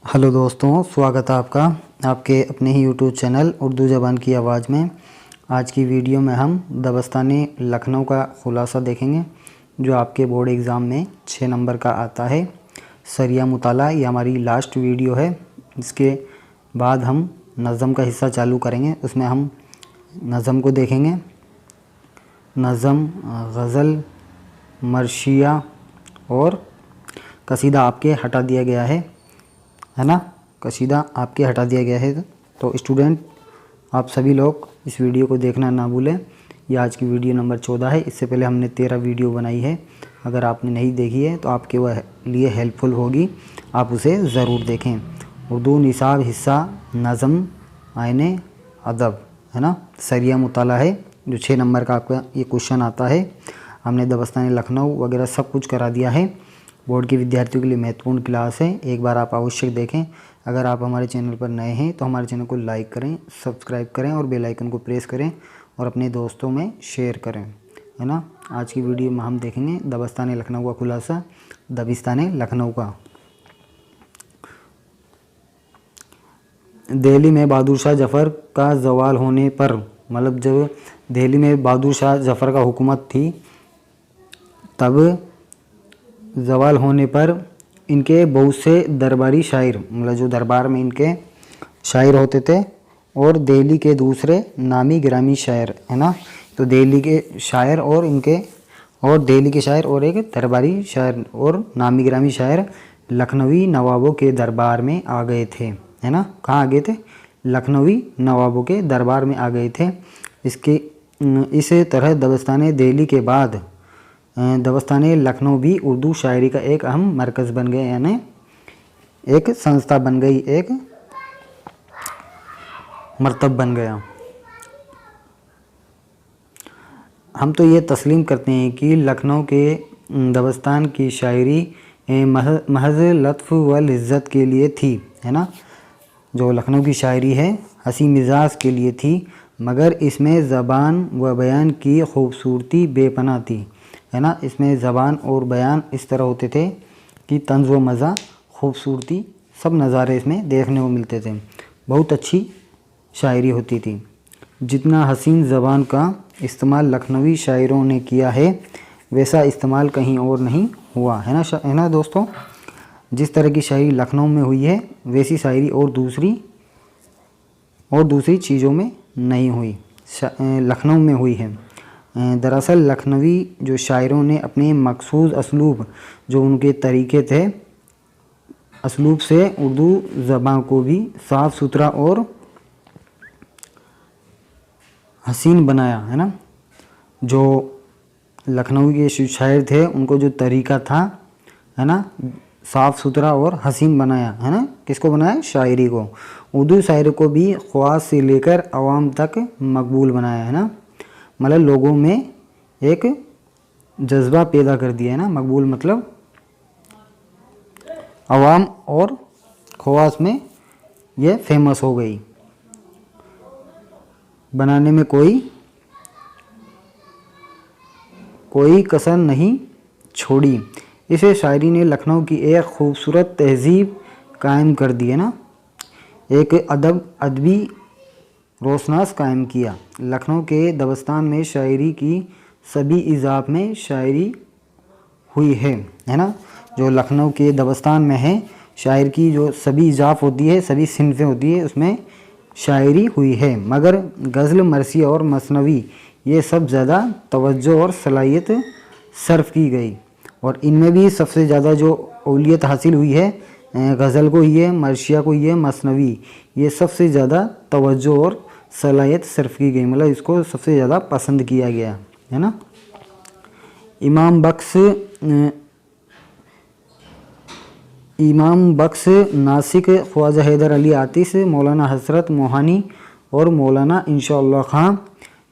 Hello दोस्तों, स्वागत है आपका आपके अपने ही यूट्यूब चैनल उर्दू ज़बान की आवाज़ में। आज की वीडियो में हम दबस्तानी लखनऊ का ख़ुलासा देखेंगे जो आपके बोर्ड एग्ज़ाम में 6 नंबर का आता है। सरिया मुताला ये हमारी लास्ट वीडियो है। इसके बाद हम नज़म का हिस्सा चालू करेंगे। उसमें हम नज़म को देखेंगे। नज़म, गज़ल, मरशिया और कसीदा आपके हटा दिया गया है ना। कसीदा आपके हटा दिया गया है। तो स्टूडेंट, आप सभी लोग इस वीडियो को देखना ना भूलें। यह आज की वीडियो नंबर 14 है। इससे पहले हमने 13 वीडियो बनाई है। अगर आपने नहीं देखी है तो आपके वह लिए हेल्पफुल होगी, आप उसे ज़रूर देखें। उर्दू निसाब हिस्सा नज़म आइने अदब है ना। सरिया मुताला है जो 6 नंबर का आपका ये क्वेश्चन आता है। हमने दबस्तानी लखनऊ वगैरह सब कुछ करा दिया है। बोर्ड के विद्यार्थियों के लिए महत्वपूर्ण क्लास है, एक बार आप अवश्य देखें। अगर आप हमारे चैनल पर नए हैं तो हमारे चैनल को लाइक करें, सब्सक्राइब करें और बेल आइकन को प्रेस करें और अपने दोस्तों में शेयर करें, है ना। आज की वीडियो में हम देखेंगे दबस्तानी लखनऊ का खुलासा। दबिस्तानी लखनऊ का दिल्ली में बहादुर शाह जफ़र का ज़वाल होने पर, मतलब जब दिल्ली में बहादुर शाह जफ़र का हुकूमत थी तब ज़वाल होने पर इनके बहुत से दरबारी शायर, मतलब जो दरबार में इनके शायर होते थे, और दिल्ली के दूसरे नामी गिरामी शायर, है ना। तो दिल्ली के शायर और इनके दिल्ली के शायर और एक दरबारी शायर और नामी गिरामी शायर लखनवी नवाबों के दरबार में आ गए थे, है ना। कहाँ आ गए थे? लखनवी नवाबों के दरबार में आ गए थे। इस तरह दबस्तान दिल्ली के बाद दबस्तान लखनऊ भी उर्दू शायरी का एक अहम मरकज़ बन गए, यानी एक संस्था बन गई, एक मरतब बन गया। हम तो ये तस्लीम करते हैं कि लखनऊ के दबस्तान की शायरी महज लत्फ़ व इज़्ज़त के लिए थी, है ना। जो लखनऊ की शायरी है हंसी मिजाज के लिए थी, मगर इसमें ज़बान व बयान की खूबसूरती बेपनाह थी, है ना। इसमें ज़बान और बयान इस तरह होते थे कि तंज़ व मज़ा, खूबसूरती, सब नज़ारे इसमें देखने को मिलते थे। बहुत अच्छी शायरी होती थी। जितना हसीन ज़बान का इस्तेमाल लखनवी शायरों ने किया है वैसा इस्तेमाल कहीं और नहीं हुआ, है ना दोस्तों। जिस तरह की शायरी लखनऊ में हुई है वैसी शायरी और दूसरी चीज़ों में नहीं हुई, लखनऊ में हुई है। दरअसल लखनवी जो शायरों ने अपने मखसूस असलूब, जो उनके तरीके थे, असलूब से उर्दू ज़बान को भी साफ़ सुथरा और हसीन बनाया, है ना। जो लखनऊ के शायर थे उनको जो तरीका था, है ना, साफ़ सुथरा और हसीन बनाया, है ना। किसको बनाया? शायरी को। उर्दू शायरी को भी ख़वास से लेकर आवाम तक मकबूल बनाया, है ना। मतलब लोगों में एक जज्बा पैदा कर दिया, है ना। मकबूल मतलब आवाम और ख़वास में ये फेमस हो गई। बनाने में कोई कसर नहीं छोड़ी। इसे शायरी ने लखनऊ की एक खूबसूरत तहज़ीब कायम कर दी, है ना। एक अदबी रोशनास कायम किया। लखनऊ के दबस्तान में शायरी की सभी इज़ाफ़ में शायरी हुई है ना। जो लखनऊ के दबस्तान में है, शायर की जो सभी इज़ाफ़ होती है, सभी सिनफ़ें होती है, उसमें शायरी हुई है। मगर गज़ल, मरसिया और मसनवी ये सब ज़्यादा तवज्जो और सलाहियत सर्फ़ की गई, और इनमें भी सबसे ज़्यादा जो औलियत हासिल हुई है गज़ल को ही है, मरसिया को ही है, मसनवी ये सबसे ज़्यादा तवज्जो और सलाहियत सर्फ़ की गई, मतलब इसको सबसे ज़्यादा पसंद किया गया, है ना। इमाम बख्श नासिक, ख्वाजा हैदर अली आतिश, मौलाना हसरत मोहानी और मौलाना इंशाअल्लाह खां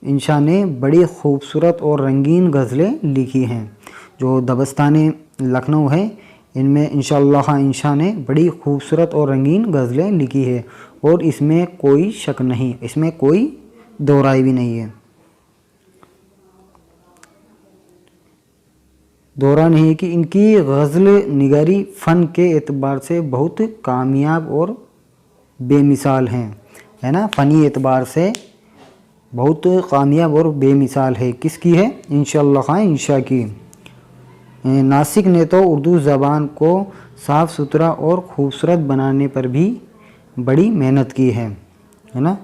इंशा ने बड़ी खूबसूरत और रंगीन गज़लें लिखी हैं। जो दबस्तान लखनऊ है इनमें इंशाअल्लाह खां इंशा ने बड़ी खूबसूरत और रंगीन गज़लें लिखी है, और इसमें कोई शक नहीं, इसमें कोई दो राय भी नहीं है। दोहरा नहीं है कि इनकी गज़ल निगारी फ़न के एतबार से बहुत कामयाब और बेमिसाल हैं, है ना। फ़नी एतबार से बहुत कामयाब और बेमिसाल है। किसकी है? इंशाअल्लाह खां इंशा की। नासिक ने तो उर्दू ज़बान को साफ़ सुथरा और ख़ूबसूरत बनाने पर भी बड़ी मेहनत की है ना।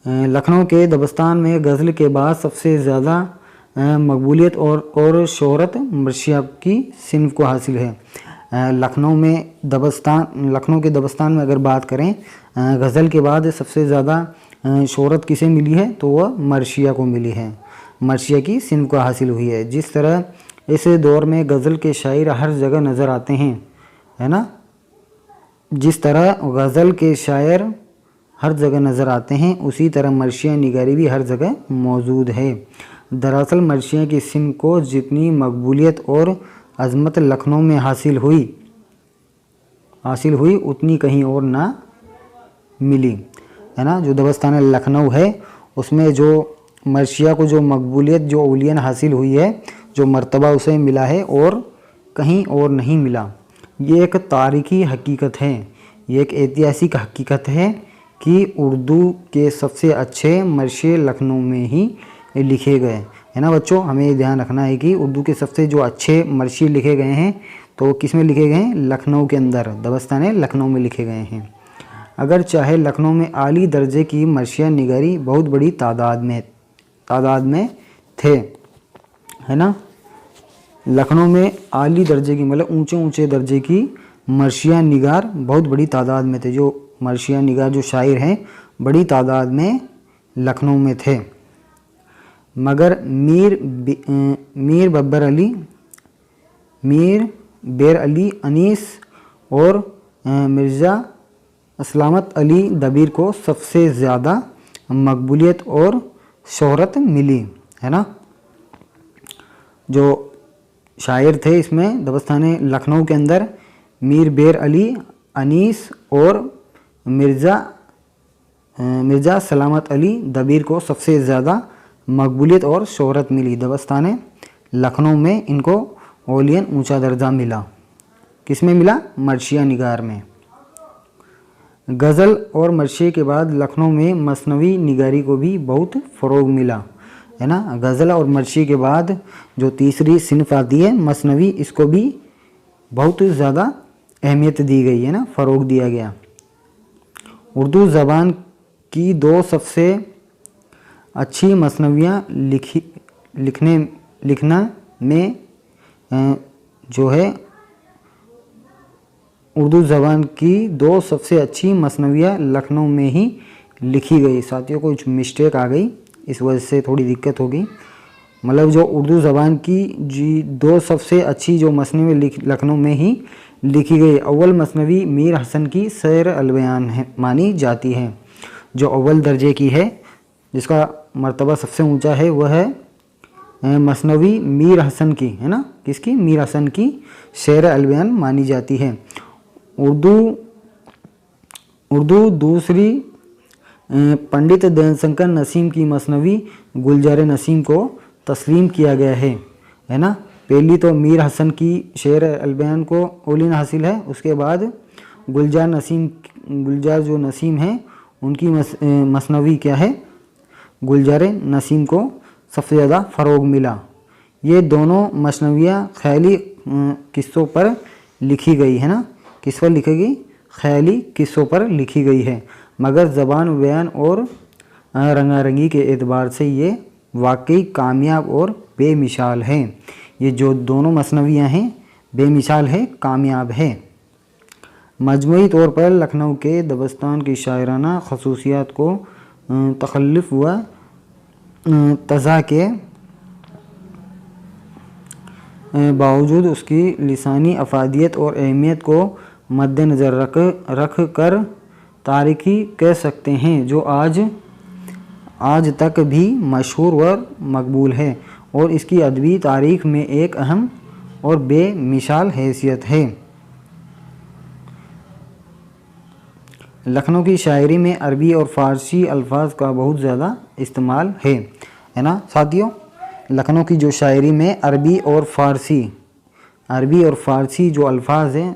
लखनऊ के दबस्तान में गज़ल के बाद सबसे ज़्यादा मकबूलियत और शोहरत मर्शिया की सिन्फ को हासिल है। लखनऊ के दबस्तान में अगर बात करें, गज़ल के बाद सबसे ज़्यादा शोहरत किसे मिली है तो वह मर्शिया को मिली है, मर्शिया की सिन्फ को हासिल हुई है। जिस तरह इस दौर में गज़ल के शायर हर जगह नज़र आते हैं, है ना, जिस तरह गज़ल के शायर हर जगह नज़र आते हैं, उसी तरह मर्शिया निगारी भी हर जगह मौजूद है। दरअसल मर्शिया की सिन्फ को जितनी मकबूलियत और अज़मत लखनऊ में हासिल हुई उतनी कहीं और ना मिली, है ना। जो दबस्तान लखनऊ है उसमें जो मर्शिया को जो मकबूलियत, जो उलियन हासिल हुई है, जो मर्तबा उसे मिला है और कहीं और नहीं मिला। ये एक तारीख़ी हकीकत है, ये एक ऐतिहासिक हकीकत है कि उर्दू के सबसे अच्छे मर्शिए लखनऊ में ही लिखे गए, है ना बच्चों। हमें ये ध्यान रखना है कि उर्दू के सबसे जो अच्छे मर्शिए लिखे गए हैं तो किस में लिखे गए हैं? लखनऊ के अंदर, दबस्तान लखनऊ में लिखे गए हैं। अगर चाहे लखनऊ में आली दर्जे की मर्शिया निगारी बहुत बड़ी तादाद में थे, है ना। लखनऊ में आली दर्जे की मतलब ऊंचे दर्जे की मर्शिया निगार बहुत बड़ी तादाद में थे। जो मर्शिया निगार जो शायर हैं बड़ी तादाद में लखनऊ में थे, मगर मीर बेर अली अनीस और मिर्ज़ा सलामत अली दबीर को सबसे ज़्यादा मकबूलियत और शोहरत मिली, है ना। जो शायर थे इसमें दबस्तान लखनऊ के अंदर मीर बेर अली अनीस और मिर्ज़ा सलामत अली दबीर को सबसे ज़्यादा मकबूलियत और शोहरत मिली। दबस्तान लखनऊ में इनको ओलियन ऊंचा दर्जा मिला। किस में मिला? मर्शिया निगार में। गज़ल और मर्शिए के बाद लखनऊ में मसनवी निगारी को भी बहुत फ़रोग मिला, है ना। गज़ल और मर्शिए के बाद जो तीसरी सिन्फ आती है मसनवी, इसको भी बहुत ज़्यादा अहमियत दी गई है ना, फ़रोग दिया गया। उर्दू ज़बान की दो सबसे अच्छी मसनवियाँ लिखना में जो है उर्दू ज़बान की दो सबसे अच्छी मसनवियाँ लखनऊ में ही लिखी गई। साथियों कुछ मिस्टेक आ गई, इस वजह से थोड़ी दिक्कत होगी। मतलब जो उर्दू ज़बान की दो सबसे अच्छी जो मसनवी लखनऊ में ही लिखी गई। अव्वल मसनवी मीर हसन की सैर अलबयान है मानी जाती है, जो अव्वल दर्जे की है, जिसका मर्तबा सबसे ऊंचा है, वह है मसनवी मीर हसन की, है ना। किसकी? मीर हसन की शेर अलबयान मानी जाती है। उर्दू दूसरी पंडित दयाशंकर नसीम की मसनवी गुलजार नसीम को तस्लीम किया गया है ना। पहली तो मीर हसन की शेर अलबयान को ओलिन हासिल है, उसके बाद गुलजार जो नसीम है उनकी मसनवी क्या है? गुलजार नसीम को सबसे ज़्यादा फ़रोग मिला। ये दोनों मसनवियाँ ख़याली किस्सों पर लिखी गई है ना। किस पर लिखेगी? ख़याली किस्सों पर लिखी गई है, मगर ज़बान, बयान और रंगारंगी के एतबार से ये वाकई कामयाब और बेमिसाल हैं। ये जो दोनों मसनवियाँ हैं बेमिसाल है, कामयाब है। मजमूई तौर पर लखनऊ के दबस्तान की शायराना खसूसियात को तख़ल्लुफ़ व तज़ा के बावजूद उसकी लिसानी अफादियत और अहमियत को मद्देनज़र रख कर तारीख़ी कह सकते हैं, जो आज तक भी मशहूर व मकबूल है और इसकी अदबी तारीख़ में एक अहम और बेमिसाल हैसियत है। लखनऊ की शायरी में अरबी और फ़ारसी अल्फाज का बहुत ज़्यादा इस्तेमाल है ना साथियों। लखनऊ की जो शायरी में अरबी और फ़ारसी जो अल्फाज हैं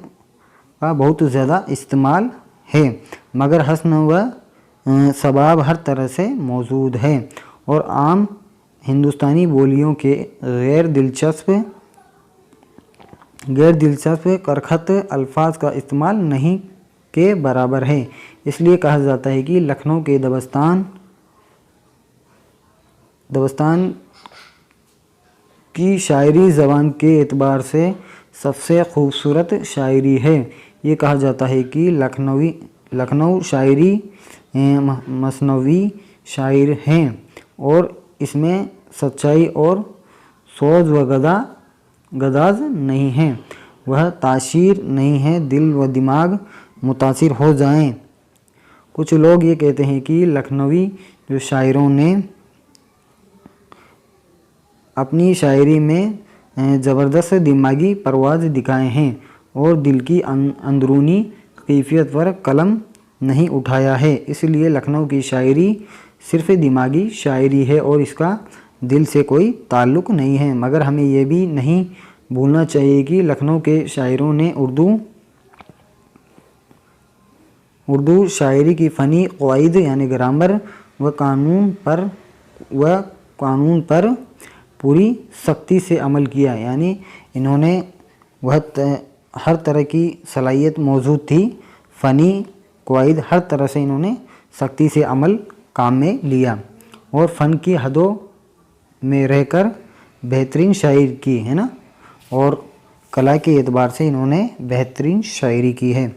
का बहुत ज़्यादा इस्तेमाल है, मगर हस्न व सबाब हर तरह से मौजूद है और आम हिंदुस्तानी बोलियों के गैर दिलचस्प करखत अल्फाज का इस्तेमाल नहीं के बराबर है। इसलिए कहा जाता है कि लखनऊ के दबस्तान की शायरी ज़बान के एतबार से सबसे खूबसूरत शायरी है। ये कहा जाता है कि लखनऊ शायरी मसनवी शायर हैं और इसमें सच्चाई और सोज व गदाज नहीं है, वह ताशीर नहीं है, दिल व दिमाग मुतासिर हो जाएं। कुछ लोग ये कहते हैं कि लखनवी जो शायरों ने अपनी शायरी में ज़बरदस्त दिमागी परवाज़ दिखाए हैं और दिल की अंदरूनी कैफियत पर कलम नहीं उठाया है। इसलिए लखनऊ की शायरी सिर्फ दिमागी शायरी है और इसका दिल से कोई ताल्लुक़ नहीं है। मगर हमें ये भी नहीं भूलना चाहिए कि लखनऊ के शायरों ने उर्दू शायरी की फ़नी क़वाइद यानी ग्रामर व कानून पर पूरी सख्ती से अमल किया। यानी इन्होंने हर तरह की सलाहियत मौजूद थी, फ़नी क़वाइद हर तरह से इन्होंने सख्ती से अमल काम में लिया और फ़न की हदों में रहकर बेहतरीन शायरी की है ना, और कला के एतबार से इन्होंने बेहतरीन शायरी की है,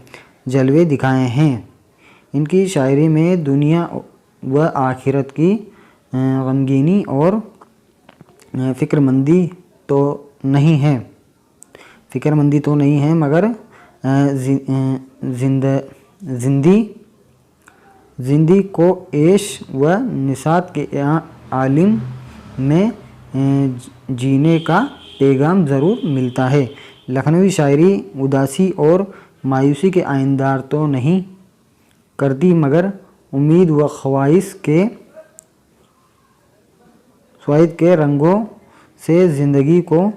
जलवे दिखाए हैं। इनकी शायरी में दुनिया व आखिरत की गमगीनी और फ़िक्रमंदी तो नहीं है, मगर जिंदी को ऐश व निसात के आलिम में जीने का पैगाम ज़रूर मिलता है। लखनवी शायरी उदासी और मायूसी के आइंदार तो नहीं करती, मगर उम्मीद व ख्वाहिश के रंगों से ज़िंदगी को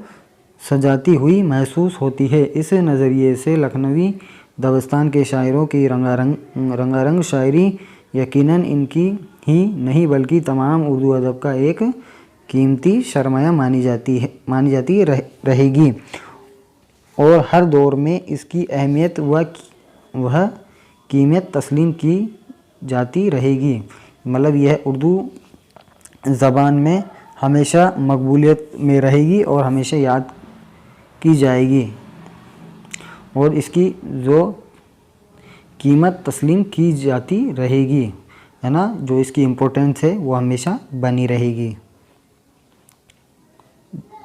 सजाती हुई महसूस होती है। इस नज़रिए से लखनवी दबस्तान के शायरों की रंगारंग शायरी यकीनन इनकी ही नहीं बल्कि तमाम उर्दू अदब का एक कीमती सरमाया मानी जाती रहेगी और हर दौर में इसकी अहमियत वह कीमत तस्लीम की जाती रहेगी। मतलब यह उर्दू ज़बान में हमेशा मकबूलियत में रहेगी और हमेशा याद की जाएगी और इसकी जो कीमत तस्लीम की जाती रहेगी, है ना, जो इसकी इम्पोर्टेंस है वो हमेशा बनी रहेगी।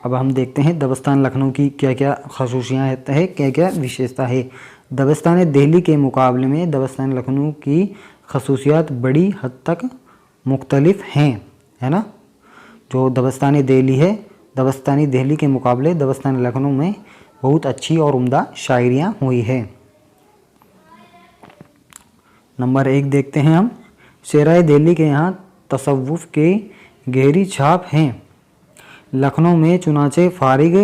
अब हम देखते हैं दबस्तान लखनऊ की क्या क्या खसूसियात है, क्या क्या विशेषता है। दबस्तान दिल्ली के मुकाबले में दबस्तान लखनऊ की खसूसियात बड़ी हद तक मुख्तलिफ हैं, है ना। जो दबस्तान दिल्ली के मुकाबले दबस्तान लखनऊ में बहुत अच्छी और उम्दा शायरियाँ हुई है। नंबर 1 देखते हैं हम। शेराए दिल्ली के यहाँ तसव्वुफ़ के गहरी छाप हैं। लखनऊ में चुनाचे फारिग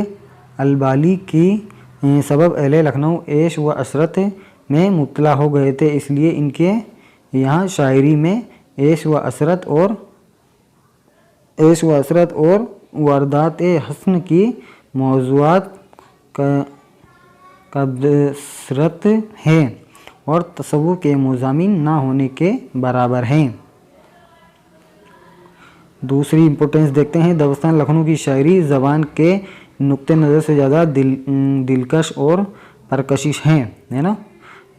अलबाली की सबब अहले लखनऊ ऐश व असरत में मुब्तला हो गए थे, इसलिए इनके यहाँ शायरी में ऐश व असरत और वारदात हस्न की मौज़ूआत कबसरत हैं और तसव्वुफ़ के मुज़ामिन ना होने के बराबर हैं। दूसरी इम्पोर्टेंस देखते हैं। दबस्तान लखनऊ की शायरी ज़बान के नुक्ते नज़र से ज़्यादा दिलकश और परकशिश हैं, है ना।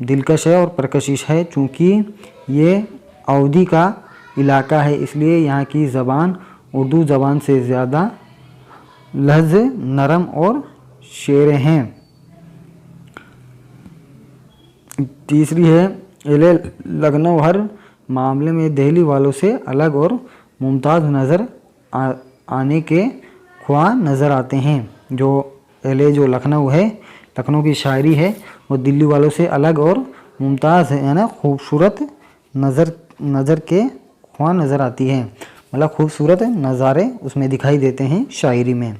दिलकश है और परकशिश है। चूँकि ये अवधी का इलाका है, इसलिए यहाँ की ज़बान उर्दू ज़बान से ज़्यादा लहज़ नरम और शेर हैं। तीसरी है अहले लखनऊ हर मामले में दिल्ली वालों से अलग और मुमताज़ नज़र आने के ख्वाह नज़र आते हैं। जो जो लखनऊ है, लखनऊ की शायरी है, वो दिल्ली वालों से अलग और मुमताज़ है ना, खूबसूरत नज़र के ख्वाह नज़र आती है। मतलब खूबसूरत नज़ारे उसमें दिखाई देते हैं शायरी में।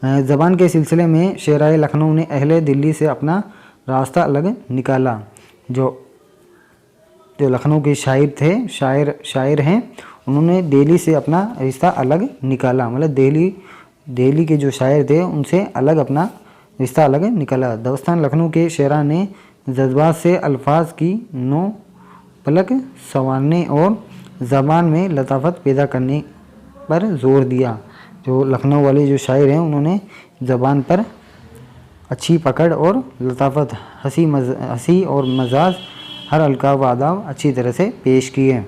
ज़बान के सिलसिले में शेराए लखनऊ ने अहले दिल्ली से अपना रास्ता अलग निकाला। जो लखनऊ के शायर थे, शायर हैं, उन्होंने दिल्ली से अपना रिश्ता अलग निकाला। मतलब दिल्ली के जो शायर थे उनसे अलग अपना रिश्ता अलग निकाला। दबस्तान लखनऊ के शेरा ने जज्बात से अल्फाज की नो पलक संवारने और ज़बान में लताफत पैदा करने पर जोर दिया। जो लखनऊ वाले जो शायर हैं उन्होंने ज़बान पर अच्छी पकड़ और लताफत, हंसी और मजाज, हर अलकाब व आदाब अच्छी तरह से पेश किए।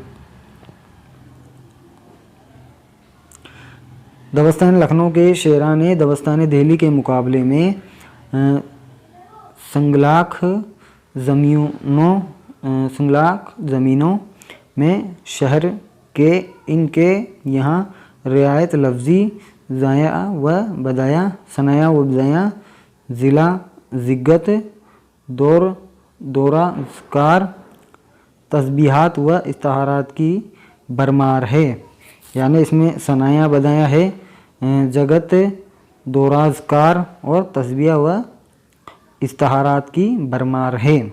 दबस्तान लखनऊ के शेरा ने दबस्तान दिल्ली के मुकाबले में संगलाख ज़मीनों में शहर के इनके यहाँ रियायत लफ्ज़ी ज़ाया व बदाया, सनाया व बदाया, ज़िला ज़िग्गत, दौरा ज़कार, तस्बीहात व इस्तिहारात की भरमार है। यानी इसमें सनाया बदाया है, जगत, दौराज़कार और तस्बीह व इस्तिहारात की भरमार है।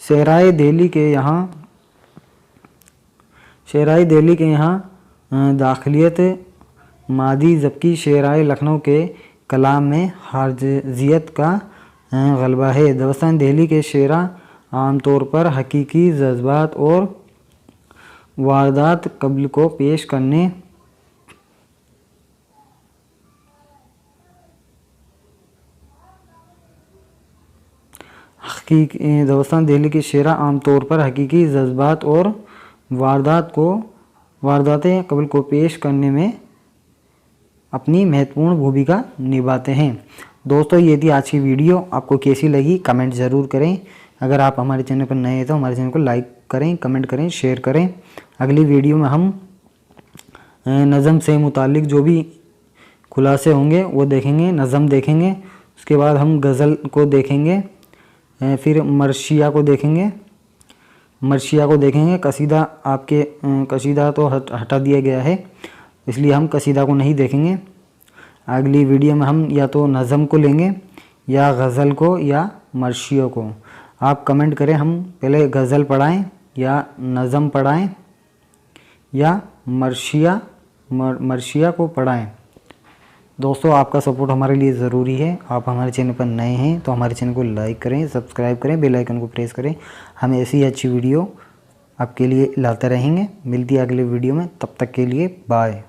शेराए दिल्ली के यहाँ दाखिलियत मादी, जबकि शेराए लखनऊ के कलाम में हारजियत का गलबा है। दबस्तान दिल्ली के शेरा आमतौर पर हकीकी जज्बात और वारदात कब्ल को पेश करने दबस्तान दिल्ली के शेरा आमतौर पर हकीकी जज्बात और वारदातें कब्ल को पेश करने में अपनी महत्वपूर्ण भूमिका निभाते हैं। दोस्तों, ये थी आज की वीडियो। आपको कैसी लगी कमेंट ज़रूर करें। अगर आप हमारे चैनल पर नए हैं तो हमारे चैनल को लाइक करें, कमेंट करें, शेयर करें। अगली वीडियो में हम नज़म से मुतालिक जो भी खुलासे होंगे वो देखेंगे, नज़म देखेंगे। उसके बाद हम गज़ल को देखेंगे, फिर मर्शिया को देखेंगे। कसीदा तो हटा दिया गया है, इसलिए हम कसीदा को नहीं देखेंगे। अगली वीडियो में हम या तो नज़म को लेंगे या गज़ल को या मर्शिया को। आप कमेंट करें, हम पहले गज़ल पढ़ाएं या नज़म पढ़ाएं या मर्शिया को पढ़ाएं। दोस्तों, आपका सपोर्ट हमारे लिए ज़रूरी है। आप हमारे चैनल पर नए हैं तो हमारे चैनल को लाइक करें, सब्सक्राइब करें, बेल आइकन को प्रेस करें। हम ऐसी अच्छी वीडियो आपके लिए लाते रहेंगे। मिलती है अगले वीडियो में, तब तक के लिए बाय।